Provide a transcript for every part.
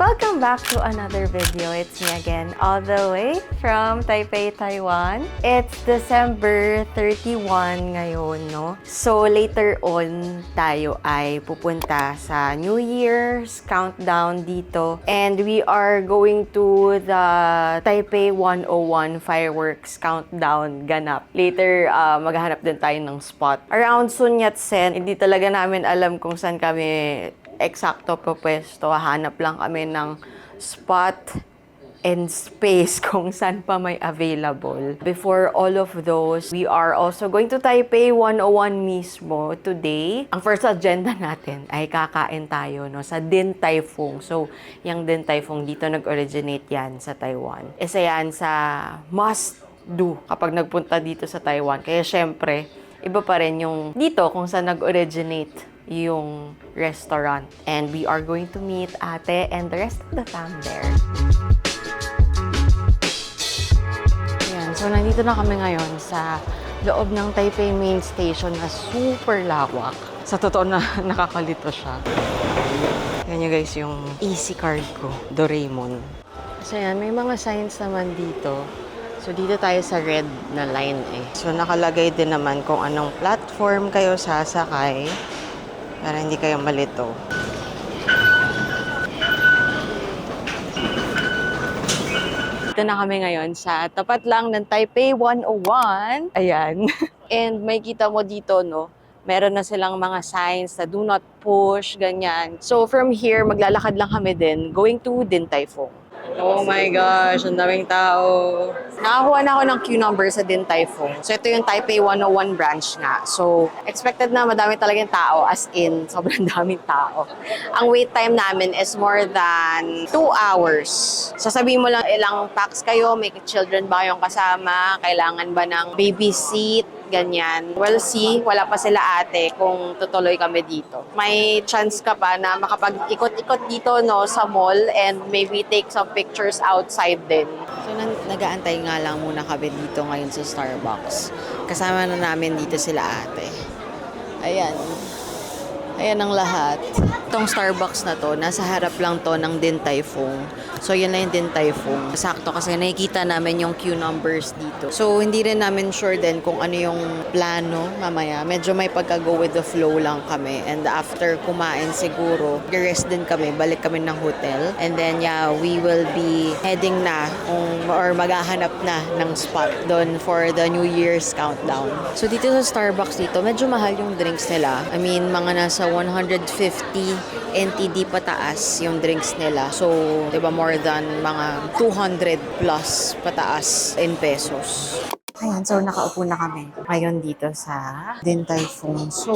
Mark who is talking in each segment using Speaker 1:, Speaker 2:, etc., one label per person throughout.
Speaker 1: Welcome back to another video. It's me again, all the way from Taipei, Taiwan. It's December 31 ngayon, no? So, later on, tayo ay pupunta sa New Year's countdown dito. And we are going to the Taipei 101 fireworks countdown ganap. Later, maghahanap din tayo ng spot. Around Sun Yat-sen, hindi talaga namin alam kung saan kami eksakto pwesto. Hanap lang kami ng spot and space kung saan pa may available. Before all of those, we are also going to Taipei 101 mismo today. Ang first agenda natin ay kakain tayo no, sa Din Tai Fung. So, yung Din Tai Fung, dito nag-originate yan sa Taiwan. Isa yan sa must-do kapag nagpunta dito sa Taiwan. Kaya syempre, iba pa rin yung dito kung saan nag-originate yung restaurant. And we are going to meet ate and the rest of the fam there. Ayan, so nandito na kami ngayon sa loob ng Taipei Main Station na super lawak. Sa totoo na nakakalito siya. Yan yung guys yung easy card ko, Doraemon. So yan, may mga signs naman dito. So, dito tayo sa red na line eh. So, nakalagay din naman kung anong platform kayo sasakay para hindi kayo malito. Dito na kami ngayon sa tapat lang ng Taipei 101. Ayan. And may kita mo dito, no? Meron na silang mga signs na do not push, ganyan. So, from here, maglalakad lang kami din, going to Din Tai Fung. Oh my gosh, ang daming tao. Nakakuha na ako ng queue number sa Din Tai Fung. So, ito yung Taipei 101 branch nga. So, expected na madami talagang tao, as in, sobrang daming tao. Ang wait time namin is more than 2 hours. Sasabihin mo lang ilang packs kayo, may children ba kayong kasama, kailangan ba ng baby seat, ganyan. We'll see, wala pa sila ate kung tutuloy kami dito. May chance ka pa na makapag-ikot-ikot dito no, sa mall and maybe take some pictures outside din. So, nag-aantay nga lang muna kami dito ngayon sa Starbucks. Kasama na namin dito sila ate. Ayan. Ayan ang lahat. Itong Starbucks na to, nasa harap lang to ng Din Tai Fung. So, yan na yung Din Tai Fung. Sakto kasi nakikita namin yung queue numbers dito. So, hindi rin namin sure din kung ano yung plano mamaya. Medyo may pagka-go with the flow lang kami. And after kumain siguro, rest din kami. Balik kami ng hotel. And then, yeah, we will be heading na or maghahanap na ng spot doon for the New Year's countdown. So, dito sa Starbucks dito, medyo mahal yung drinks nila. I mean, mga nasa 150 NTD pataas yung drinks nila. So, diba, more than mga 200 plus pataas in pesos. Ayan, so nakaupo na kami ngayon dito sa Din Tai Fung. So,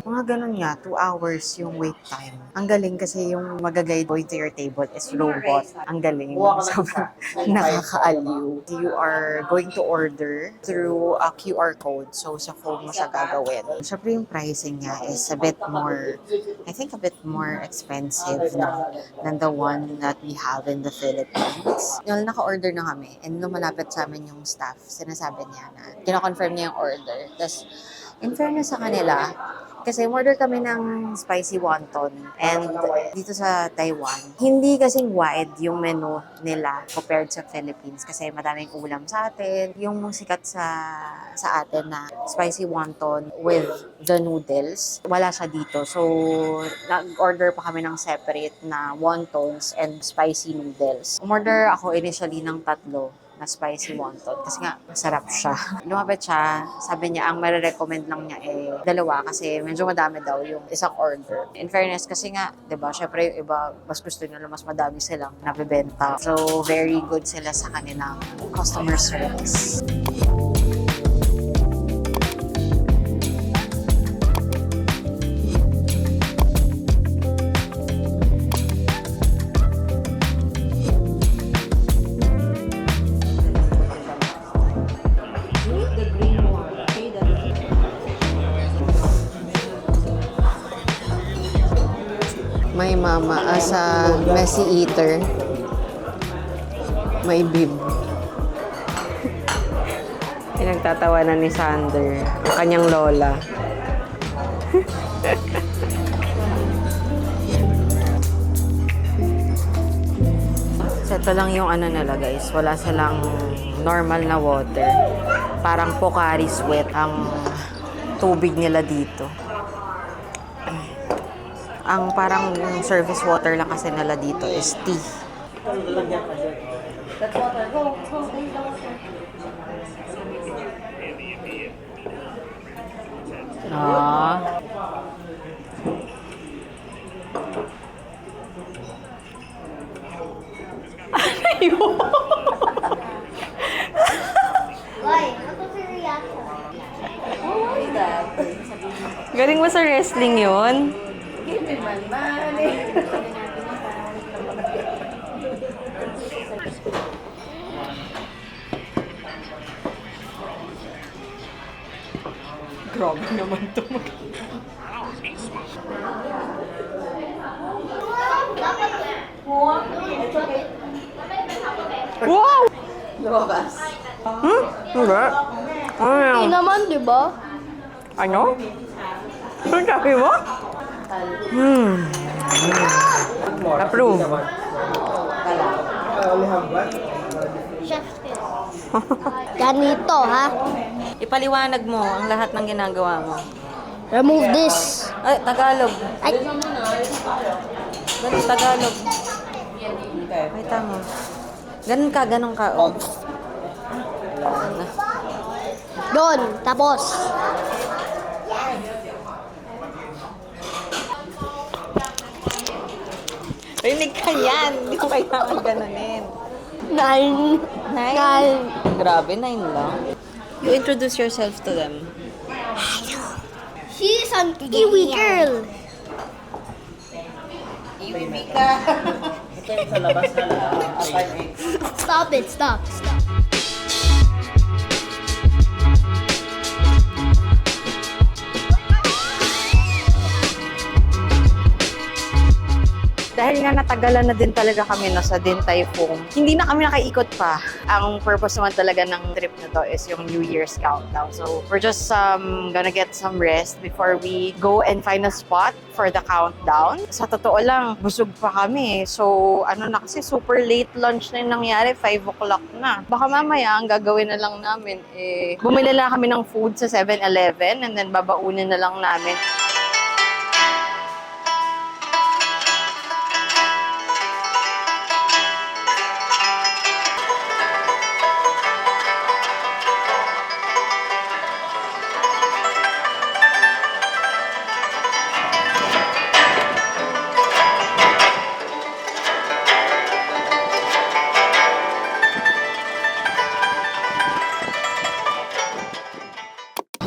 Speaker 1: mga ganun nga, 2 hours yung wait time. Ang galing kasi yung mag-guide going to your table is robot. Ang galing. Sobrang nakakaaliw. You are going to order through a QR code. So, sa phone mo siya gagawin. Siyempre yung pricing niya is a bit more, I think a bit more expensive than the one that we have in the Philippines. Yung naka-order na kami and nung malapit sa amin yung staff, sinasabi niya na kino-confirm niya yung order. Tapos, in fairness sa kanila, kasi order kami ng spicy wonton and dito sa Taiwan, hindi kasing wide yung menu nila compared sa Philippines kasi madaming ulam sa atin. Yung sikat sa atin na spicy wonton with the noodles, wala siya dito. So, nag-order pa kami ng separate na wontons and spicy noodles. Umorder ako initially ng 3 na spicy wonton. Kasi nga, masarap siya. Lumapit siya, sabi niya, ang marirecommend lang niya 2 kasi medyo madami daw yung isang order. In fairness, kasi nga, diba, syempre yung iba, mas gusto nila, mas madami silang nabibenta. So, very good sila sa kanilang customer service. May mama asa messy eater. May bib. Pinagtatawanan ni Sander ang kanyang lola. Ito lang yung ano nila guys, wala silang normal na water. Parang Pocari Sweat ang tubig nila dito. Ang parang service water lang kasi nila dito is tea. That's water. Go. Ah. Ayun.
Speaker 2: Why? What was your reaction?
Speaker 1: Galing mo sa wrestling yun? Grabe naman to. Wow! Lumabas. Hindi. Ano yan?
Speaker 2: Hindi naman, di ba?
Speaker 1: Ano? Ano sabi mo? Approve.
Speaker 2: Chef's kiss. Ganito, ha?
Speaker 1: Ipaliwanag mo ang lahat ng ginagawa mo.
Speaker 2: Remove this.
Speaker 1: Ay, Tagalog.
Speaker 2: Ay,
Speaker 1: Ganun, Tagalog. Ay, tama. Ganun ka. Oh.
Speaker 2: doon. Tapos.
Speaker 1: Rinig ka yan. Hindi mo kailangan ganunin.
Speaker 2: 9.
Speaker 1: 9? Grabe, 9 lang. You introduce yourself to them.
Speaker 2: She's an Kiwi girl.
Speaker 1: Iwi ka. Ito yung sa labas na lang.
Speaker 2: Stop it. Stop.
Speaker 1: Dahil nga natagalan na din talaga kami sa Din Tai Fung, hindi na kami nakaikot pa. Ang purpose naman talaga ng trip na to is yung New Year's countdown. So we're just gonna get some rest before we go and find a spot for the countdown. Sa totoo lang, busog pa kami. So ano na kasi, super late lunch na yung nangyari, 5 o'clock na. Baka mamaya, ang gagawin na lang namin, bumili na kami ng food sa 7-Eleven and then babaunin na lang namin.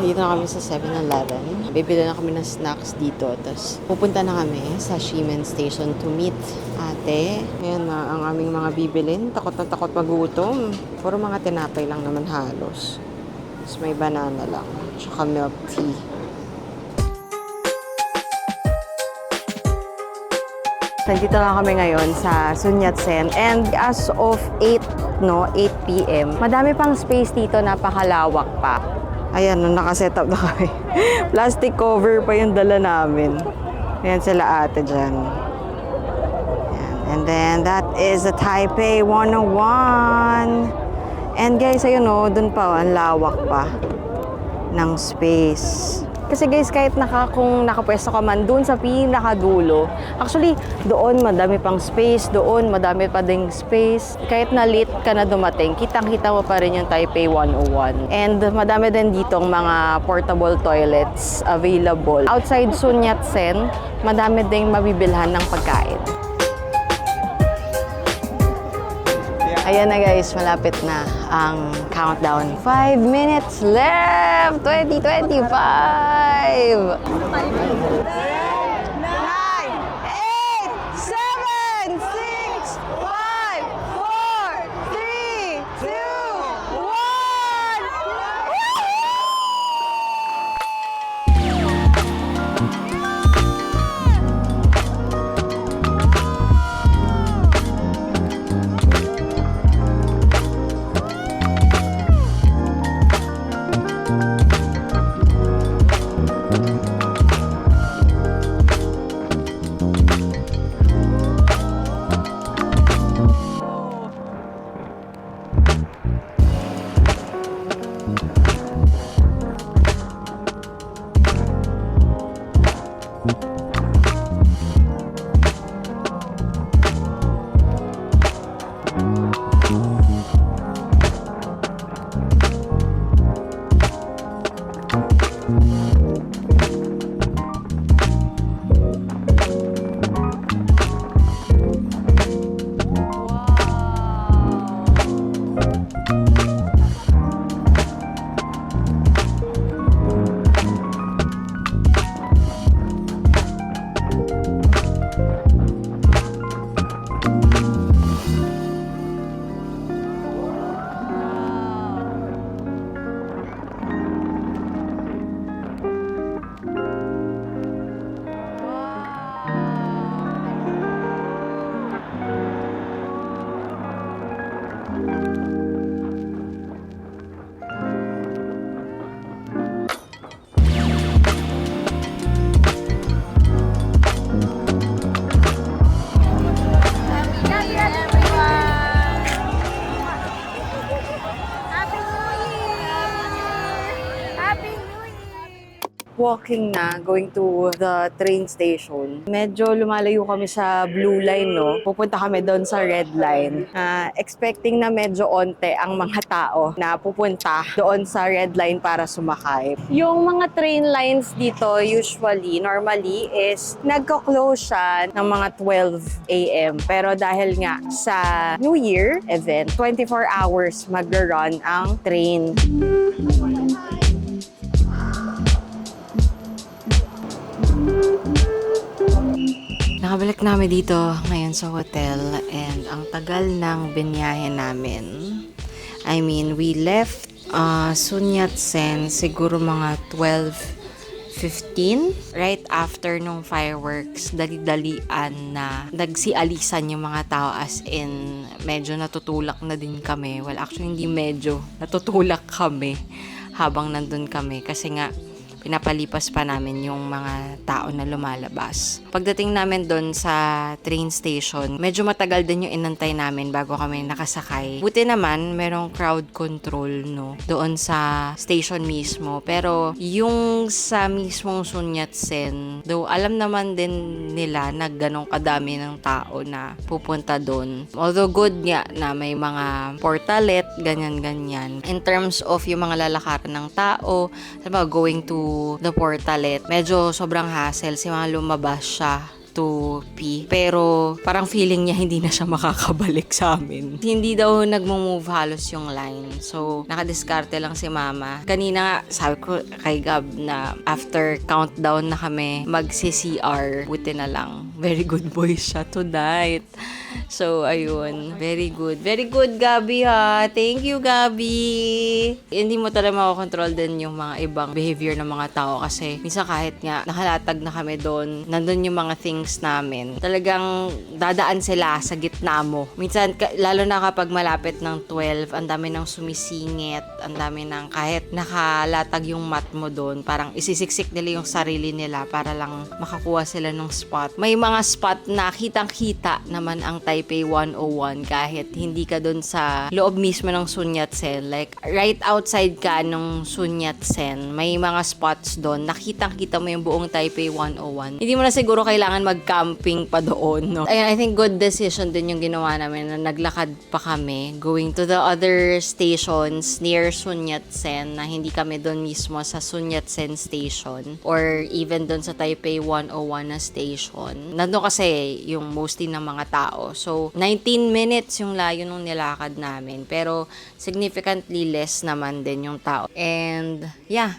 Speaker 1: Dito na kami sa 7-Eleven. Bibili na kami ng snacks dito. Tapos pupunta na kami sa Shimen Station to meet ate. Ayan na ang aming mga bibilin. Takot na takot magutom. Puro mga tinapay lang naman halos. Tapos may banana lang. Tsaka milk tea. Nandito na kami ngayon sa Sun Yat-sen. And as of 8 p.m., madami pang space dito, napakalawak pa. Ayan, nakaset up na kami. Plastic cover pa yung dala namin. Ayan sila ate dyan. Ayan. And then, that is the Taipei 101. And guys, ayun o, dun pa, ang lawak pa ng space. Kasi guys, kahit kung nakapwesto ka man dun sa pinakadulo, actually, doon madami pang space, doon madami pa ding space. Kahit na late ka na dumating, kitang-kita mo pa rin yung Taipei 101. And madami din ditong mga portable toilets available. Outside Sun Yat-sen, madami ding mabibilhan ng pagkain. Ayan na guys, malapit na ang countdown. 5 minutes left! 2025! 9, 8, 7, 6, 5, 4, 3, 2, 1! walking na, going to the train station. Medyo lumalayo kami sa blue line, no? Pupunta kami doon sa red line. Expecting na medyo onte ang mga tao na pupunta doon sa red line para sumakay. Yung mga train lines dito, normally is nagko-close siya ng mga 12 a.m. Pero dahil nga sa New Year event, 24 hours mag-run ang train. Nakabalik namin dito ngayon sa hotel and ang tagal ng binyahe namin. I mean, we left Sun Yat-sen siguro mga 12:15 right after nung fireworks. Dali-dalian na nagsialisan yung mga tao, as in medyo natutulak na din kami. Well, actually hindi medyo, natutulak kami habang nandun kami kasi nga pinapalipas pa namin yung mga tao na lumalabas. Pagdating namin doon sa train station, medyo matagal din yung inantay namin bago kami nakasakay. Buti naman, merong crowd control, no, doon sa station mismo. Pero yung sa mismong Sun Yat-sen, though alam naman din nila na ganong kadami ng tao na pupunta doon. Although good nga na may mga portalet, ganyan-ganyan. In terms of yung mga lalakaran ng tao, sabi going to the portalet, medyo sobrang hassle si mga lumabas siya to pee. Pero parang feeling niya hindi na siya makakabalik sa amin. Hindi daw nagmo-move halos yung line. So, nakadiskarte lang si mama. Kanina nga, sabi ko kay Gab na after countdown na kami, magsi-CR. Buti na lang. Very good boy siya tonight. So, ayun. Very good. Very good, Gabi, ha. Thank you, Gabi. Hindi mo talaga makakontrol din yung mga ibang behavior ng mga tao kasi minsan kahit nga nakalatag na kami doon, nandun yung mga things namin. Talagang dadaan sila sa gitna mo. Minsan, lalo na kapag malapit ng 12, ang dami ng sumisingit, ang dami ng kahit nakalatag yung mat mo doon, parang isisiksik nila yung sarili nila para lang makakuha sila ng spot. May mga spot na kitang-kita naman ang Taipei 101 kahit hindi ka doon sa loob mismo ng Sun Yat-sen. Like, right outside ka nung Sun Yat-sen, may mga spots doon. Nakitang-kita mo yung buong Taipei 101. Hindi mo na siguro kailangan mag-camping pa doon, no? Ayun, I think good decision din yung ginawa namin na naglakad pa kami going to the other stations near Sun Yat-sen na hindi kami doon mismo sa Sun Yat-sen station or even doon sa Taipei 101 na station. Nandun kasi yung mostly ng mga tao. So, 19 minutes yung layo nung nilakad namin. Pero, significantly less naman din yung tao. And, yeah.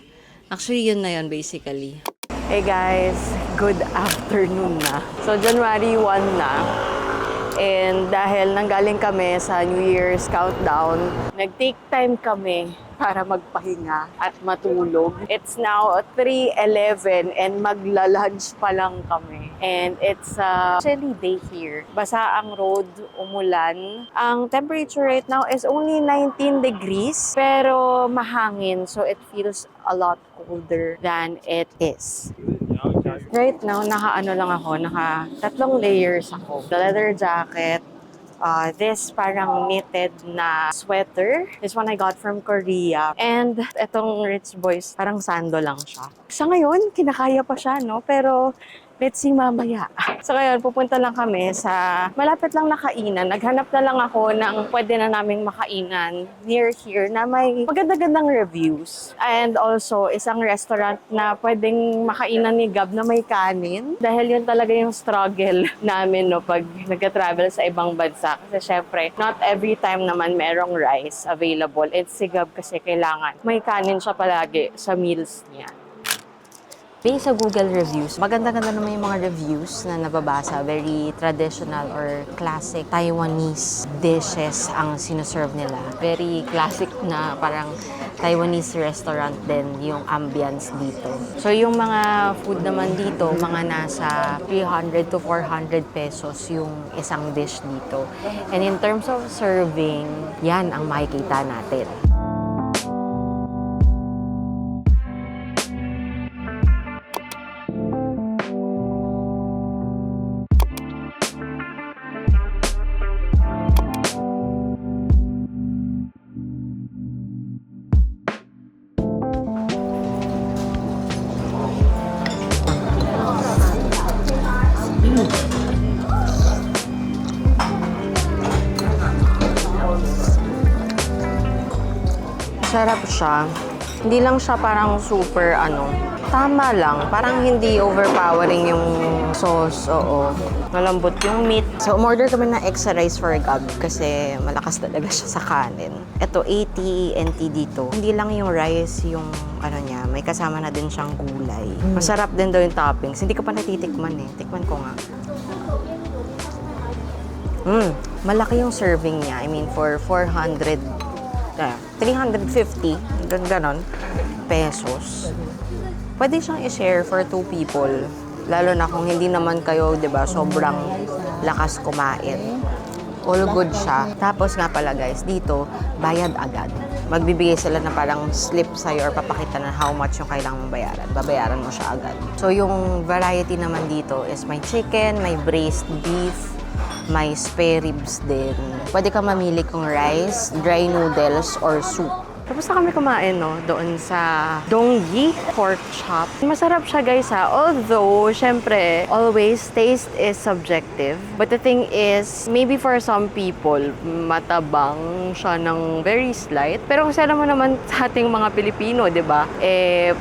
Speaker 1: Actually, yun na yun basically. Hey guys, good afternoon na. So, January 1 na. And dahil nanggaling kami sa New Year's countdown, nag-take time kami para magpahinga at matulog. It's now 3:11 and magla-lunch pa lang kami. And it's a chilly day here. Basa ang road, umulan. Ang temperature right now is only 19 degrees, pero mahangin, so it feels a lot colder than it is. Right now, naka 3 layers ako. The leather jacket, this parang knitted na sweater. This one I got from Korea. And etong Rich Boys, parang sando lang siya. Sa ngayon, kinakaya pa siya, no? Pero let's see mamaya. So ngayon, pupunta lang kami sa malapit lang na kainan. Naghanap na lang ako ng pwede na naming makainan near here na may maganda-gandang reviews. And also, isang restaurant na pwedeng makainan ni Gab na may kanin. Dahil yun talaga yung struggle namin, no, pag nagka-travel sa ibang bansa. Kasi syempre, not every time naman merong rice available. It's si Gab kasi kailangan may kanin siya palagi sa meals niya. Based sa Google reviews, maganda-ganda naman yung mga reviews na nababasa. Very traditional or classic Taiwanese dishes ang sinuserve nila. Very classic na parang Taiwanese restaurant din yung ambience dito. So yung mga food naman dito, mga nasa 300 to 400 pesos yung isang dish dito. And in terms of serving, yan ang makikita natin. Masarap siya. Hindi lang siya parang super tama lang. Parang hindi overpowering yung sauce. Oo. Malambot yung meat. So, umorder kami ng extra rice for Gab kasi malakas talaga siya sa kanin. Ito, 80 NT dito. Hindi lang yung rice, yung niya, may kasama na din siyang gulay. Masarap din daw yung toppings. Hindi ko pa natitikman eh. Tikman ko nga. Malaki yung serving niya. I mean, for 350, ganon, pesos. Pwede siyang i-share for 2 people. Lalo na kung hindi naman kayo, di ba, sobrang lakas kumain. All good siya. Tapos nga pala guys, dito, bayad agad. Magbibigay sila na parang slip sa'yo or papakita na how much yung kailangan mong bayaran. Babayaran mo siya agad. So yung variety naman dito is may chicken, may braised beef, may spare ribs din. Pwede ka mamili kung rice, dry noodles, or soup. Tapos na kami kumain, doon sa Dongyi Pork Chop. Masarap siya, guys, ha. Although, syempre, always, taste is subjective. But the thing is, maybe for some people, matabang siya ng very slight. Pero kasi alam mo naman sa ating mga Pilipino, di ba?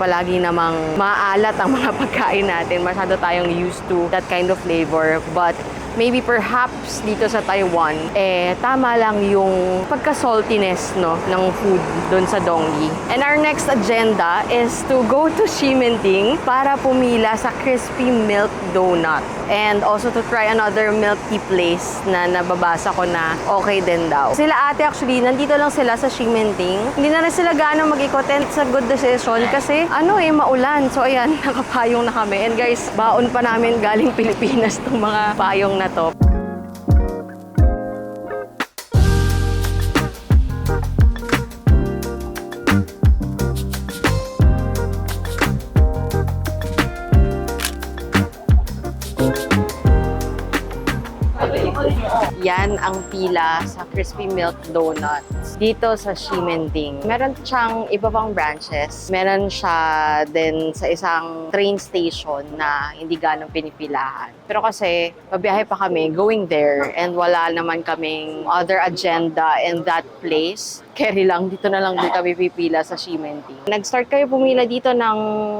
Speaker 1: Palagi namang maalat ang mga pagkain natin. Masyado tayong used to that kind of flavor. But maybe perhaps dito sa Taiwan, tama lang yung pagka-saltiness, ng food doon sa Dongyi. And our next agenda is to go to Ximending para pumila sa crispy milk donut. And also to try another milk tea place na nababasa ko na okay din daw. Sila ate actually, nandito lang sila sa Ximending. Hindi na rin sila gaano mag-ikot and it's a good decision kasi maulan. So ayan, nakapayong na kami. And guys, baon pa namin galing Pilipinas tong mga payong na to. Yan ang pila sa Crispy Milk Donuts dito sa Ximending. Meron siyang iba pang branches. Meron siya din sa isang train station na hindi ganong pinipilahan. Pero kasi mabiyahe pa kami going there and wala naman kaming other agenda in that place. Carry lang, dito na lang din kami pipila sa Ximending. Nag-start kayo pumila dito ng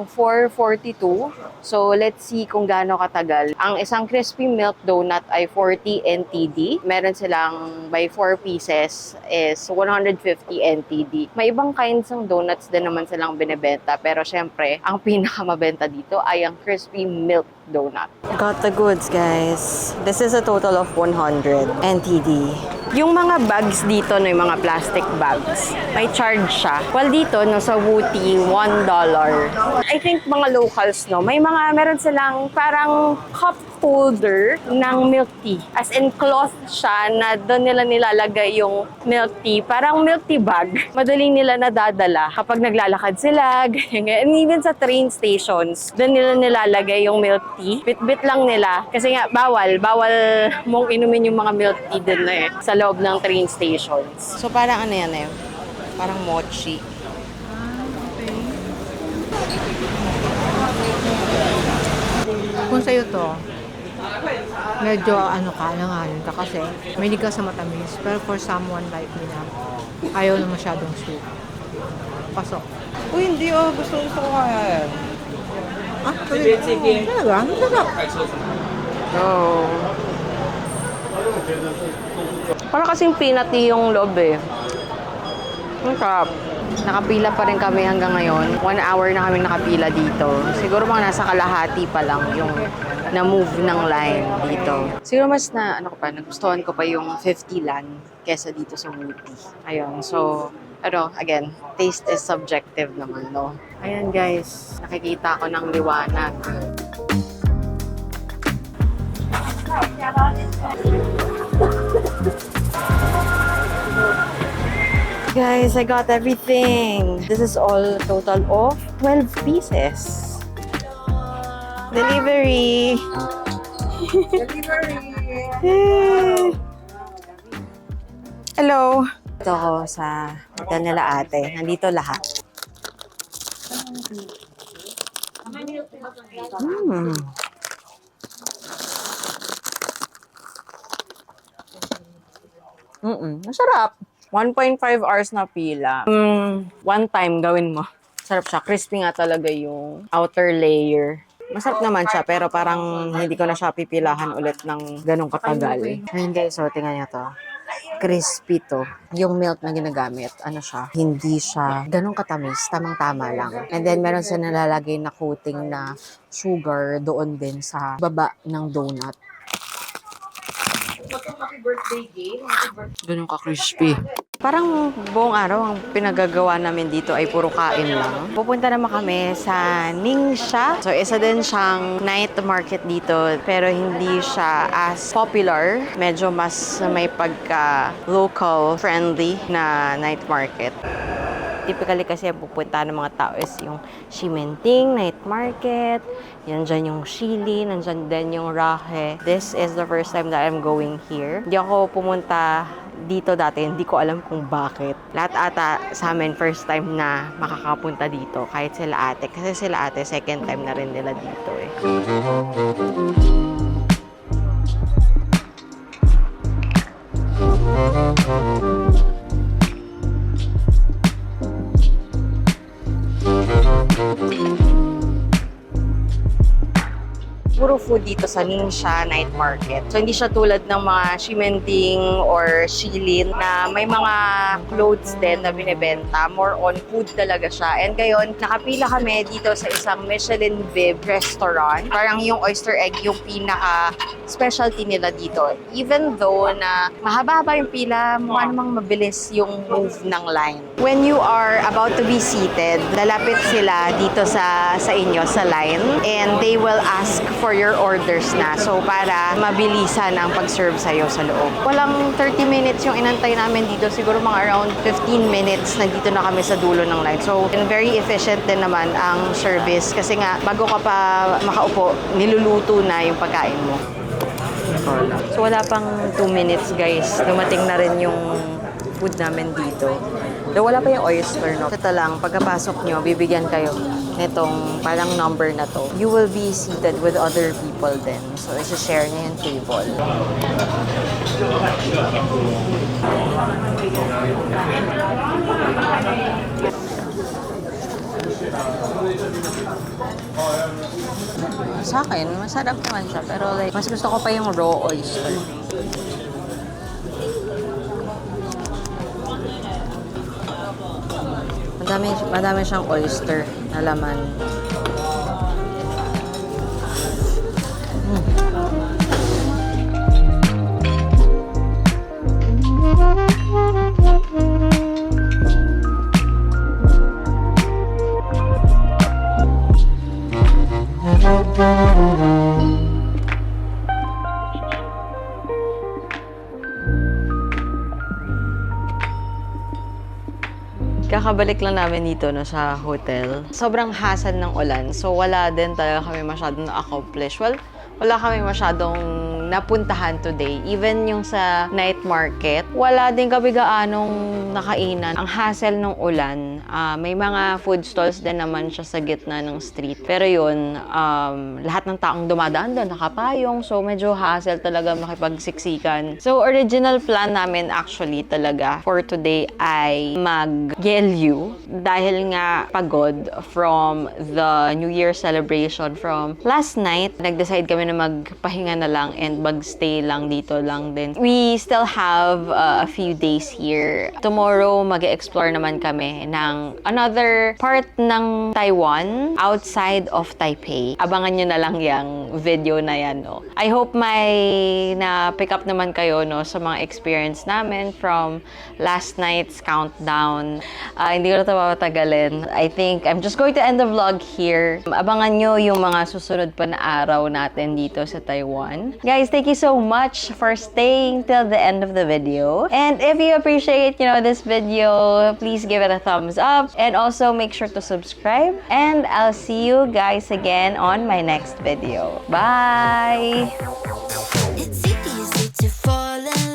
Speaker 1: 4:42. So let's see kung gaano katagal. Ang isang crispy milk donut ay 40 NTD. Meron silang by 4 pieces is 150 NTD. May ibang kinds ng donuts din naman silang binebenta. Pero syempre, ang pinakamabenta dito ay ang crispy milk donut. Got the goods, guys. This is a total of 100 NTD. Yung mga bags dito, yung mga plastic bags, may charge siya. Well, dito, sa Wuti, $1. I think mga locals, meron silang parang cup holder ng milk tea. As in, cloth siya na doon nila nilalagay yung milk tea. Parang milk tea bag. Madaling nila nadadala kapag naglalakad sila, ganyan. And even sa train stations, doon nila nilalagay yung milk tea. Bit-bit lang nila. Kasi nga, bawal mong inumin yung mga milk tea din sa loob ng train stations. So, parang parang mochi.
Speaker 3: Kung sa'yo to, medyo alanganin ka kasi may ka sa matamis. Pero for someone like me na ayaw na masyadong sweet. Pasok.
Speaker 4: Uy, hindi gusto ko kaya yan.
Speaker 3: Sige. Talaga? Masarap.
Speaker 1: Oh. Parang kasing peanut yung loob Ang sarap. Nakapila pa rin kami hanggang ngayon. 1 hour na kami nakapila dito. Siguro mga nasa kalahati pa lang yung na-move ng line dito. Siguro mas nagustuhan ko pa yung 50 lan kesa dito sa Wuti. Ayun, so, again, taste is subjective naman, Ayan guys, nakikita ko ng liwanag. Guys, I got everything. This is all total of 12 pieces. Delivery! Hello! Ito ako sa hotel nila ate. Nandito lahat. Masarap. 1.5 hours na pila. One time, gawin mo. Sarap siya. Crispy nga talaga yung outer layer. Masarap naman siya, pero parang hindi ko na siya pipilahan ulit ng ganong katagal. Ayun guys, so tingnan niyo to. Crispy to. Yung milk na ginagamit, ano siya, hindi siya ganong katamis, tamang-tama lang. And then meron siya nalalagay na coating na sugar doon din sa baba ng donut. Ganun ka-crispy. Parang buong araw ang pinagagawa namin dito ay puro kain lang. Pupunta naman kami sa Ningxia. So, isa din siyang night market dito, pero hindi siya as popular. Medyo mas may pagka-local friendly na night market. Typically kasi ang pupunta ng mga tao is yung Ximenting Night Market, yan dyan yung Shili, nandyan din yung Rahe. This is the first time that I'm going here. Hindi ako pumunta dito dati, hindi ko alam kung bakit. Lahat ata sa amin first time na makakapunta dito, kahit sila ate. Kasi sila ate, second time na rin nila dito eh. Puro food dito sa Ningxia Night Market. So, hindi siya tulad ng mga Ximenting or Shilin na may mga clothes din na binibenta. More on food talaga siya. And ngayon, nakapila kami dito sa isang Michelin Bib restaurant. Parang yung oyster egg yung pinaka-specialty nila dito. Even though na mahaba-haba yung pila, mukha namang mabilis yung move ng line. When you are about to be seated, lalapit sila dito sa inyo, sa line, and they will ask for your orders na. So, para mabilisan ang pag-serve sa'yo sa loob. Walang 30 minutes yung inantay namin dito. Siguro mga around 15 minutes nandito na kami sa dulo ng line. So, very efficient din naman ang service. Kasi nga, bago ka pa makaupo, niluluto na yung pagkain mo. So, wala pang 2 minutes, guys. Dumating na rin yung food namin dito. Though wala pa yung oyster, no? Ito lang, pagkapasok nyo, bibigyan kayo nitong parang number na to. You will be seated with other people then. So, isa-share nyo yung table. Sa akin, masarap naman siya. Pero like, mas gusto ko pa yung raw oyster. Madami siyang oyster na laman. Kakabalik lang namin dito no, sa hotel. Sobrang hasan ng ulan. So, wala din talaga kami masyadong na-accomplish. Well, wala kami masyadong napuntahan today. Even yung sa night market, wala din kami gaanong nakainan. Ang hassle ng ulan, may mga food stalls din naman siya sa gitna ng street. Pero yun, lahat ng taong dumadaan doon, nakapayong. So, medyo hassle talaga makipagsiksikan. So, original plan namin actually talaga for today ay mag-Gelyu. Dahil nga pagod from the New Year celebration from last night, nag-decide kami na magpahinga na lang and mag-stay lang dito lang din. We still have a few days here. Tomorrow, mag-explore naman kami ng another part ng Taiwan outside of Taipei. Abangan nyo na lang yung video na yan, no? I hope may na-pick up naman kayo, no, sa mga experience namin from last night's countdown. Hindi ko na ito papatagalin. I think I'm just going to end the vlog here. Abangan nyo yung mga susunod pa na araw natin dito sa Taiwan. Guys, thank you so much for staying till the end of the video. And if you appreciate, this video, please give it a thumbs up. And also make sure to subscribe. And I'll see you guys again on my next video. Bye!
Speaker 5: It's easy to fall in